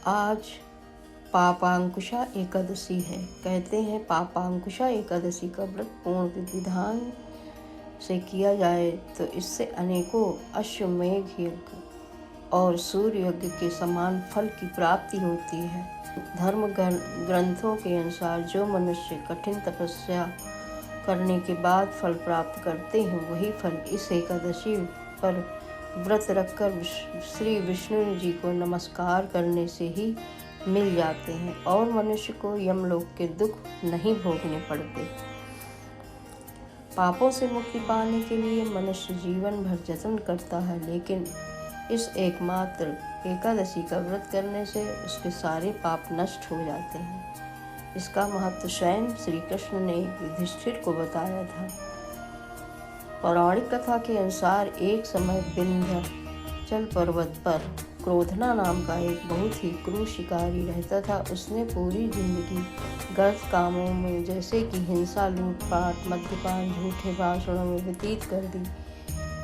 आज पापांकुशा एकादशी है। कहते हैं पापांकुशा एकादशी का व्रत पूर्ण विधि विधान से किया जाए तो इससे अनेकों अश्वमेघ यज्ञ और सूर्य यज्ञ के समान फल की प्राप्ति होती है। धर्म ग्रंथों के अनुसार जो मनुष्य कठिन तपस्या करने के बाद फल प्राप्त करते हैं वही फल इस एकादशी पर व्रत रखकर श्री विष्णु जी को नमस्कार करने से ही मिल जाते हैं और मनुष्य को यमलोक के दुख नहीं भोगने पड़ते। पापों से मुक्ति पाने के लिए मनुष्य जीवन भर जतन करता है, लेकिन इस एकमात्र एकादशी का व्रत करने से उसके सारे पाप नष्ट हो जाते हैं। इसका महत्व स्वयं श्री कृष्ण ने युधिष्ठिर को बताया था। पौराणिक कथा के अनुसार एक समय विंध्याचल पर्वत पर क्रोधना नाम का एक बहुत ही क्रूर शिकारी रहता था। उसने पूरी जिंदगी गलत कामों में जैसे कि हिंसा, लूटपाट, मद्यपान, झूठे भाषणों में व्यतीत कर दी।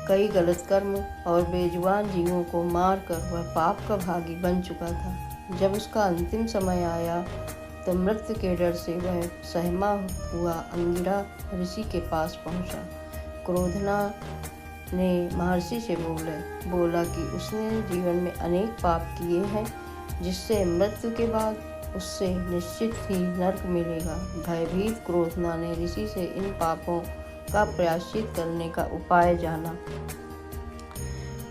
कई गलत कर्म और बेजुबान जीवों को मारकर वह पाप का भागी बन चुका था। जब उसका अंतिम समय आया तो मृत्यु के डर से वह सहमा हुआ अंगिरा ऋषि के पास पहुंचा। क्रोधना ने महर्षि से बोला कि उसने जीवन में अनेक पाप किए हैं, जिससे मृत्यु के बाद उससे निश्चित ही नरक मिलेगा। भयभीत क्रोधना ने ऋषि से इन पापों का प्रायश्चित करने का उपाय जाना।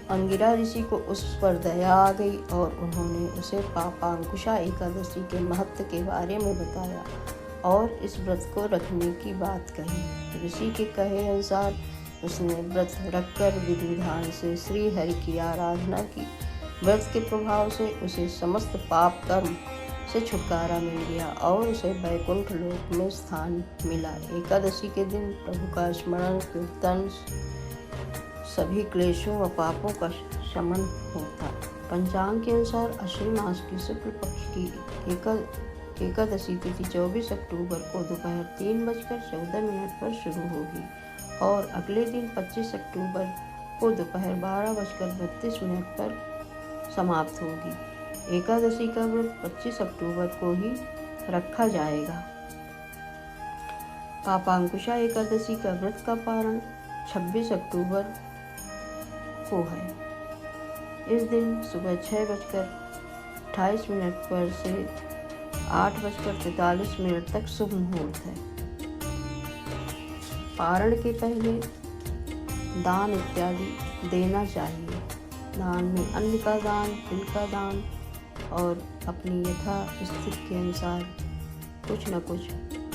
अंगिरा ऋषि को उस पर दया आ गई और उन्होंने उसे पापांकुशा एकादशी के महत्व के बारे में बताया और इस व्रत को रखने की बात कही। ऋषि के कहे अनुसार उसने व्रत रखकर विधि विधान से श्री हरि की आराधना की। व्रत के प्रभाव से उसे समस्त पाप कर्म से छुटकारा मिल गया और उसे वैकुंठ लोक में स्थान मिला। एकादशी के दिन प्रभु का स्मरण कीर्तन सभी क्लेशों व पापों का शमन होता। पंचांग के अनुसार अश्विन मास की शुक्ल पक्ष की एकादशी तिथि 24 अक्टूबर को दोपहर 3:14 पर शुरू होगी और अगले दिन 25 अक्टूबर को दोपहर 12:32 पर समाप्त होगी। एकादशी का व्रत 25 अक्टूबर को ही रखा जाएगा। पापांकुशा एकादशी का व्रत का पारण 26 अक्टूबर को है। इस दिन सुबह 6:28 पर से 8:43 तक शुभ मुहूर्त है। पारण के पहले दान इत्यादि देना चाहिए। दान में अन्न का दान, तिल का दान और अपनी यथा स्थिति के अनुसार कुछ न कुछ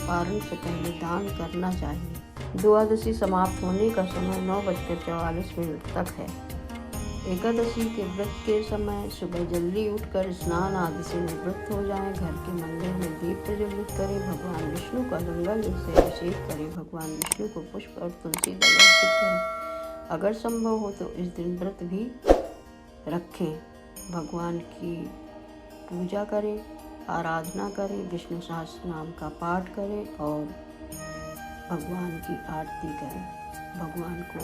पारण से पहले दान करना चाहिए। द्वादशी समाप्त होने का समय 9:44 तक है। एकादशी के व्रत के समय सुबह जल्दी उठकर स्नान आदि से निवृत्त हो जाएं। घर के मंदिर में दीप प्रज्वलित करें। भगवान विष्णु का गंगा जल से अभिषेक करें। भगवान विष्णु को पुष्प और तुलसी दल अर्पित करें। अगर संभव हो तो इस दिन व्रत भी रखें। भगवान की पूजा करें, आराधना करें, विष्णु सहस्त्र नाम का पाठ करें और भगवान की आरती करें। भगवान को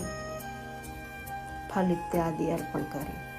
फल इत्यादि अर्पण करें।